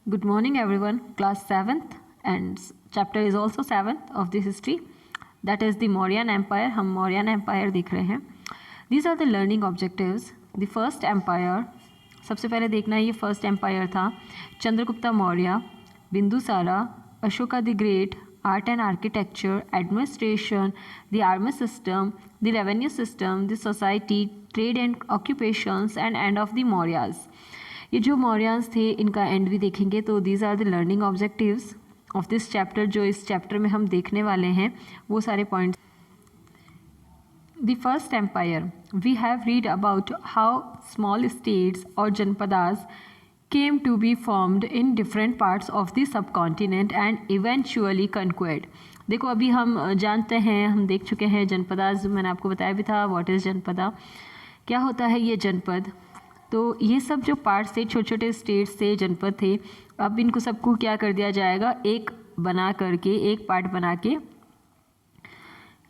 Good morning everyone. Class 7th and chapter is also 7th of the history, that is the Mauryan Empire. हम Mauryan Empire देख रहे हैं. These are the learning objectives. The first empire, सबसे पहले देखना है ये first empire था. Chandragupta Maurya, Bindusara, Ashoka the great, art and architecture, administration, the army system, the revenue system, the society, trade and occupations and end of the Mauryas. ये जो मौर्याज थे इनका एंड भी देखेंगे. तो these are the learning objectives of this chapter. जो इस चैप्टर में हम देखने वाले हैं वो सारे points. The first empire, we have read about how small states और Janapadas came to be formed in different parts of the subcontinent and eventually conquered. देखो अभी हम जानते हैं, हम देख चुके हैं जनपदास. मैंने आपको बताया भी था व्हाट इज़ जनपदा, क्या होता है ये जनपद. तो ये सब जो पार्ट्स थे, छोटे छोटे स्टेट्स थे, जनपद थे, अब इनको सबको क्या कर दिया जाएगा, एक बना करके, एक पार्ट बना के,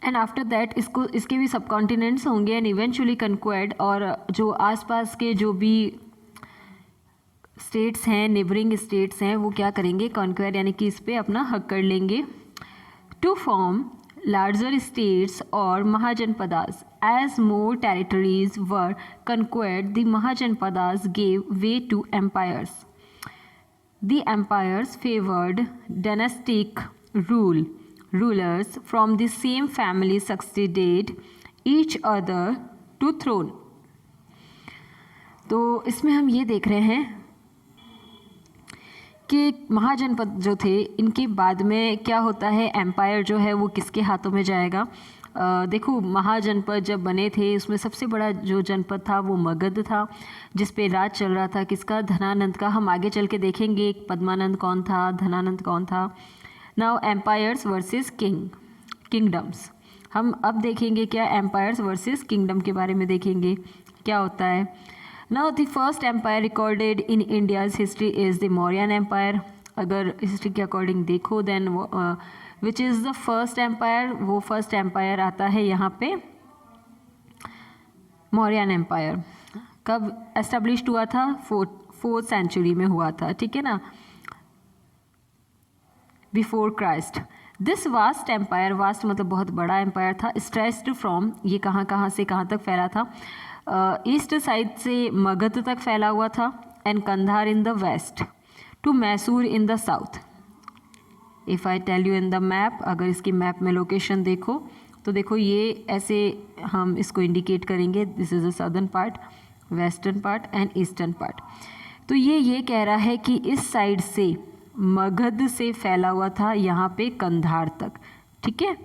एंड आफ्टर दैट इसके भी सब कॉन्टिनेंट्स होंगे एंड इवेंचुअली कंक्वायर्ड. और जो आसपास के जो भी स्टेट्स हैं, नेबरिंग स्टेट्स हैं, वो क्या करेंगे, कॉन्क्वायर यानी कि इस पर अपना हक कर लेंगे. To form larger states or Mahajanpadas. As more territories were conquered, the Mahajanpadas gave way to empires. The empires favored dynastic rulers from the same family succeeded each other to throne. तो इसमें हम ये देख रहे हैं कि महाजनपद जो थे इनके बाद में क्या होता है, एम्पायर जो है वो किसके हाथों में जाएगा. देखो महाजनपद जब बने थे उसमें सबसे बड़ा जो जनपद था वो मगध था, जिस पे राज चल रहा था किसका, धनानंद का. हम आगे चल के देखेंगे पद्मानंद कौन था, धनानंद कौन था. Now empires versus kingdoms. हम अब देखेंगे क्या, एम्पायर्स वर्सेस किंगडम के बारे में देखेंगे क्या होता है. Now the first empire recorded in India's history is the Mauryan Empire. अगर हिस्ट्री के अकॉर्डिंग देखो then which is the first empire, वो फर्स्ट एम्पायर आता है यहाँ पे मौर्यन एम्पायर. कब एस्टेब्लिश्ड हुआ था, 4th सेंचुरी में हुआ था, ठीक है ना, before Christ. This vast empire, vast मतलब बहुत बड़ा एम्पायर था, स्ट्रेस्ड फ्रॉम, ये कहाँ से कहाँ तक फैला था, ईस्ट साइड से मगध तक फैला हुआ था, and Kandahar in the west to Mysore in the south. If I tell you in the map, अगर इसकी मैप में लोकेशन देखो तो देखो ये ऐसे हम इसको इंडिकेट करेंगे, this is the southern part, western part and eastern part. तो ये कह रहा है कि इस साइड से मगध से फैला हुआ था यहाँ पे कंधार तक, ठीक है,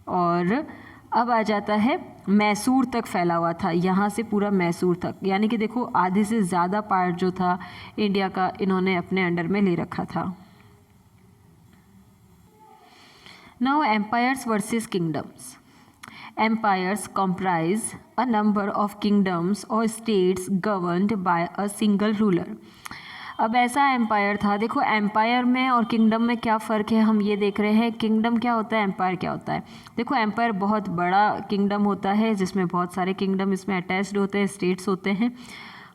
और अब आ जाता है मैसूर तक फैला हुआ था, यहाँ से पूरा मैसूर तक. यानी कि देखो आधे से ज़्यादा पार्ट जो था इंडिया का इन्होंने अपने अंडर में ले रखा था. Now empires versus kingdoms. Empires comprise a number of kingdoms or states governed by a single ruler. अब ऐसा एम्पायर था. देखो एम्पायर में और किंगडम में क्या फ़र्क है, हम ये देख रहे हैं. किंगडम क्या होता है, एम्पायर क्या होता है. देखो एम्पायर बहुत बड़ा किंगडम होता है जिसमें बहुत सारे किंगडम इसमें अटैच्ड होते हैं, स्टेट्स होते हैं,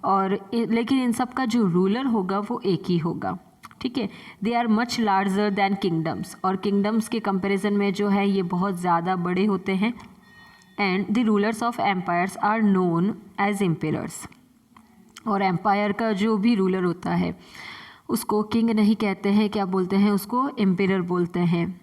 और लेकिन इन सब का जो रूलर होगा वो एक ही होगा, ठीक है. They are much larger than kingdoms, और किंगडम्स के कंपेरिजन में जो है ये बहुत ज़्यादा बड़े होते हैं. And the rulers of empires are known as emperors. और एम्पायर का जो भी रूलर होता है उसको किंग नहीं कहते हैं, क्या बोलते हैं, उसको एम्पेरर बोलते हैं.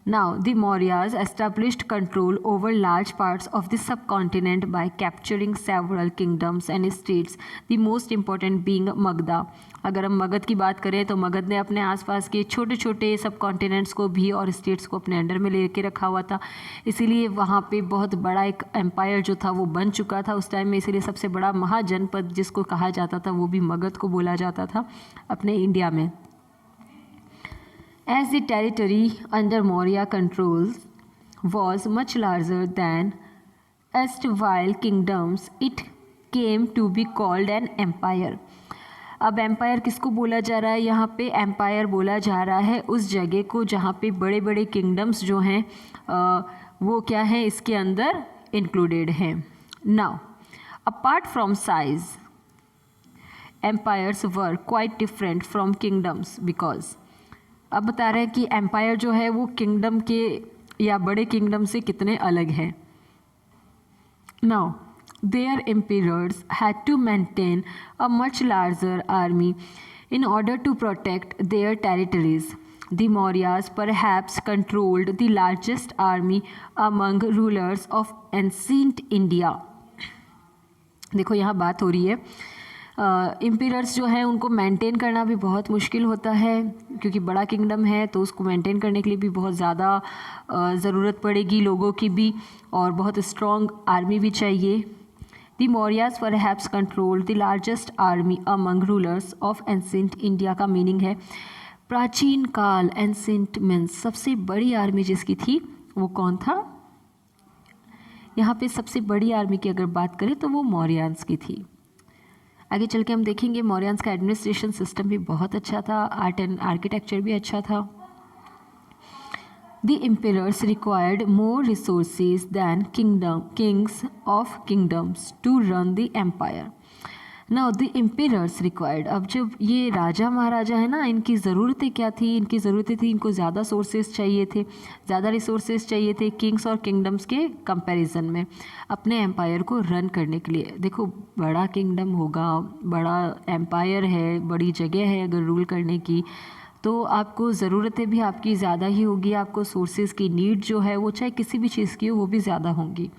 Now, the Mauryas established control over large parts of the subcontinent by capturing several kingdoms and states, the most important being Magda. अगर हम मगध की बात करें तो मगध ने अपने आसपास के छोटे छोटे सब कॉन्टिनेंट्स को भी और स्टेट्स को अपने अंडर में लेके रखा हुआ था, इसीलिए वहाँ पे बहुत बड़ा एक एम्पायर जो था वो बन चुका था उस टाइम में. इसीलिए सबसे बड़ा महाजनपद जिसको कहा जाता था वो भी मगध को बोला जाता था अपने इंडिया में. As the territory under Maurya control was much larger than erstwhile kingdoms, it came to be called an empire. अब एम्पायर किसको बोला जा रहा है, यहाँ पे एम्पायर बोला जा रहा है उस जगह को जहाँ पे बड़े बड़े किंगडम्स जो हैं वो क्या है इसके अंदर इंक्लूडेड हैं. Now apart from size, empires were quite different from kingdoms because, अब बता रहे हैं कि एम्पायर जो है वो किंगडम के या बड़े किंगडम से कितने अलग हैं. Now their emperors had to maintain a much larger army in order to protect their territories. The Mauryas perhaps controlled the largest army among rulers of ancient India. देखो यहाँ बात हो रही है, एम्पियर्स जो हैं उनको मेंटेन करना भी बहुत मुश्किल होता है क्योंकि बड़ा किंगडम है, तो उसको मेंटेन करने के लिए भी बहुत ज़्यादा ज़रूरत पड़ेगी लोगों की भी, और बहुत स्ट्रॉन्ग आर्मी भी चाहिए. The Mauryas perhaps controlled the largest army among rulers of ancient India का मीनिंग है प्राचीन काल. एंसेंट मीन्स सबसे बड़ी आर्मी जिसकी थी वो कौन था. यहाँ पे सबसे बड़ी आर्मी की अगर बात करें तो वो मौर्यान्स की थी. आगे चल के हम देखेंगे मौर्यान्स का एडमिनिस्ट्रेशन सिस्टम भी बहुत अच्छा था, आर्ट एंड आर्किटेक्चर भी अच्छा था. The emperors required more resources than kings of kingdoms to run the empire. Now the emperors required, अब जब ये राजा महाराजा है ना, इनकी ज़रूरतें क्या थी, इनकी ज़रूरतें थी, इनको ज़्यादा सोर्सेज चाहिए थे, ज़्यादा रिसोर्सेज चाहिए थे किंग्स और किंगडम्स के कंपैरिजन में अपने एम्पायर को रन करने के लिए. देखो बड़ा किंगडम होगा, बड़ा एम्पायर है, बड़ी जगह है अगर रूल करने की, तो आपको ज़रूरतें भी आपकी ज़्यादा ही होगी, आपको सोर्सेज की नीड जो है वो चाहे किसी भी चीज़ की हो वो भी ज़्यादा होंगी.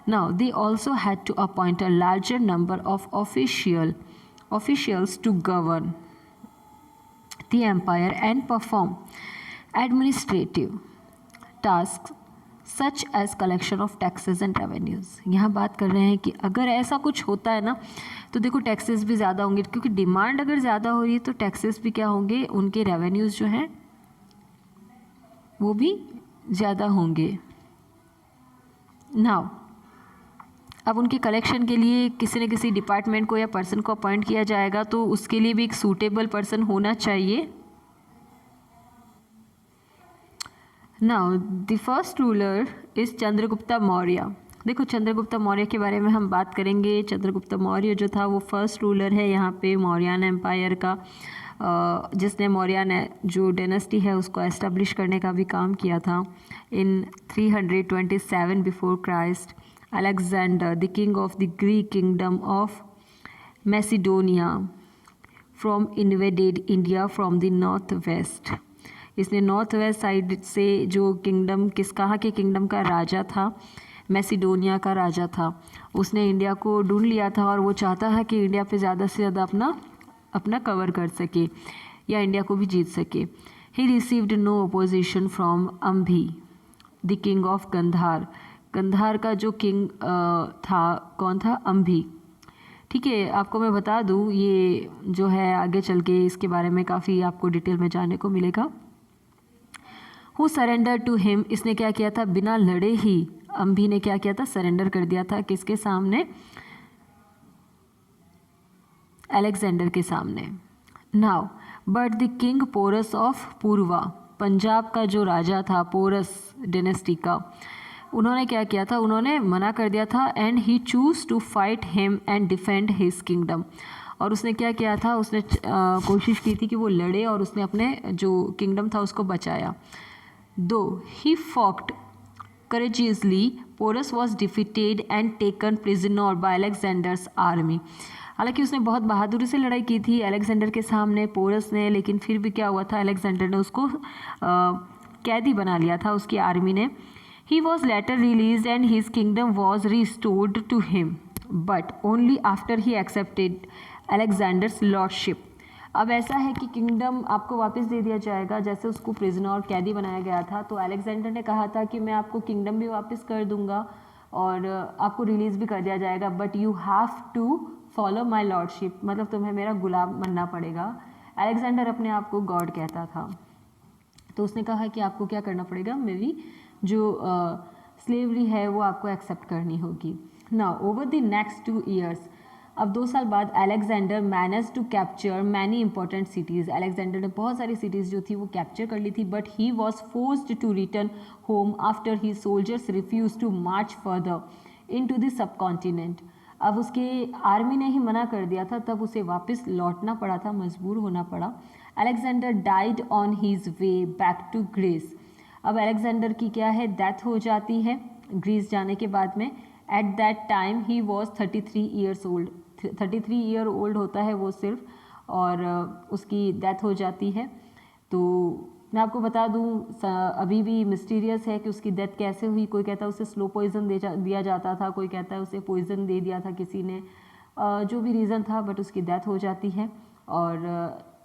Now they also had to appoint a larger number of officials to govern the empire and perform administrative task such as collection of taxes and revenues. यहाँ बात कर रहे हैं कि अगर ऐसा कुछ होता है ना तो देखो टैक्सेस भी ज़्यादा होंगे, क्योंकि डिमांड अगर ज़्यादा हो रही है तो टैक्सेस भी क्या होंगे, उनके रेवेन्यूज़ जो हैं वो भी ज़्यादा होंगे. नाउ अब उनके कलेक्शन के लिए किसी न किसी डिपार्टमेंट को या पर्सन को अपॉइंट किया जाएगा, तो उसके लिए भी एक सूटेबल पर्सन होना चाहिए. Now the first ruler is Chandragupta Maurya. देखो चंद्रगुप्ता मौर्य के बारे में हम बात करेंगे. चंद्रगुप्ता मौर्य जो था वो फर्स्ट रूलर है यहाँ पे मौर्यन एम्पायर का, जिसने मौर्यन जो डायनेस्टी है उसको एस्टेब्लिश करने का भी काम किया था. इन 327 before Christ Alexander the king of the Greek kingdom of Macedonia from invaded India from the north west. इसने नॉर्थ वेस्ट साइड से जो किंगडम कहाँ के किंगडम का राजा था, मैसिडोनिया का राजा था, उसने इंडिया को ढूंढ लिया था और वो चाहता है कि इंडिया पे ज़्यादा से ज़्यादा अपना कवर कर सके या इंडिया को भी जीत सके. He received no opposition from Ambhi the king of Gandhara. Gandhara का जो किंग था कौन था, अम्भी. ठीक है, आपको मैं बता दूँ ये जो है आगे चल के इसके बारे में काफ़ी आपको डिटेल में जानने को मिलेगा. हु सरेंडर टू हिम, इसने क्या किया था, बिना लड़े ही अम्भी ने क्या किया था, सरेंडर कर दिया था. किसके सामने, अलेक्जेंडर के सामने. Now but the king Porus of Purva, Punjab का जो राजा था पोरस डायनेस्टी का, उन्होंने क्या किया था, उन्होंने मना कर दिया था. And he chose to fight him and defend his kingdom. और उसने क्या किया था, उसने कोशिश की थी कि वो लड़े और उसने अपने जो किंगडम था उसको बचाया. दो ही fogged courageously, Porus was defeated and taken prisoner by Alexander's army. हालांकि उसने बहुत बहादुरी से लड़ाई की थी अलेक्जेंडर के सामने पोरस ने, लेकिन फिर भी क्या हुआ था, अलेक्जेंडर ने उसको कैदी बना लिया था उसकी आर्मी ने. He was later released and his kingdom was restored to him, but only after he accepted Alexander's lordship. अब ऐसा है कि किंगडम आपको वापस दे दिया जाएगा, जैसे उसको प्रिजनर और कैदी बनाया गया था, तो अलेक्जेंडर ने कहा था कि मैं आपको किंगडम भी वापस कर दूंगा और आपको रिलीज़ भी कर दिया जाएगा, but you have to follow my lordship, मतलब तुम्हें मेरा गुलाम बनना पड़ेगा. अलेक्जेंडर अपने आप को गॉड कहता था, तो उसने कहा कि आपको क्या करना पड़ेगा, मेरी जो स्लेवरी है वो आपको एक्सेप्ट करनी होगी. Now over the next 2 years, अब 2 साल बाद Alexander manage to capture many important cities. Alexander ने बहुत सारी सिटीज़ जो थी वो कैप्चर कर ली थी, but he was forced to return home after he soldiers refuse to march further into the subcontinent. अब उसके आर्मी ने ही मना कर दिया था, तब उसे वापस लौटना पड़ा था, मजबूर होना पड़ा। Alexander died on his way back to Greece. अब अलेक्जेंडर की क्या है, डेथ हो जाती है ग्रीस जाने के बाद में। At that time he was 33 years old. 33 year old होता है वो सिर्फ, और उसकी डेथ हो जाती है। तो मैं आपको बता दूं, अभी भी मिस्टीरियस है कि उसकी डेथ कैसे हुई। कोई कहता है उसे स्लो पॉइजन दिया जाता था, कोई कहता है उसे पॉइजन दे दिया था किसी ने, जो भी रीज़न था, बट उसकी डेथ हो जाती है। और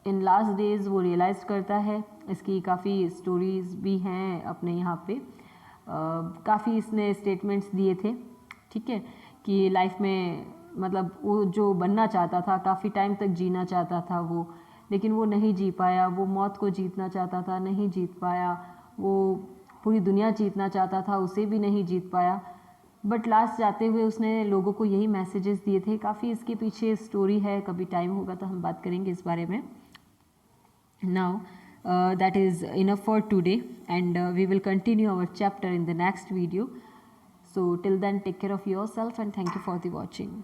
इन लास्ट डेज वो रियलाइज़ करता है। इसकी काफ़ी स्टोरीज़ भी हैं अपने यहाँ पे, काफ़ी इसने स्टेटमेंट्स दिए थे, ठीक है, कि लाइफ में मतलब वो जो बनना चाहता था, काफ़ी टाइम तक जीना चाहता था वो, लेकिन वो नहीं जी पाया। वो मौत को जीतना चाहता था, नहीं जीत पाया। वो पूरी दुनिया जीतना चाहता था, उसे भी नहीं जीत पाया। बट लास्ट जाते हुए उसने लोगों को यही मैसेजेस दिए थे। काफ़ी इसके पीछे स्टोरी है, कभी टाइम होगा तो हम बात करेंगे इस बारे में। Now, that is enough for today, and we will continue our chapter in the next video. So till then, take care of yourself and thank you for the watching.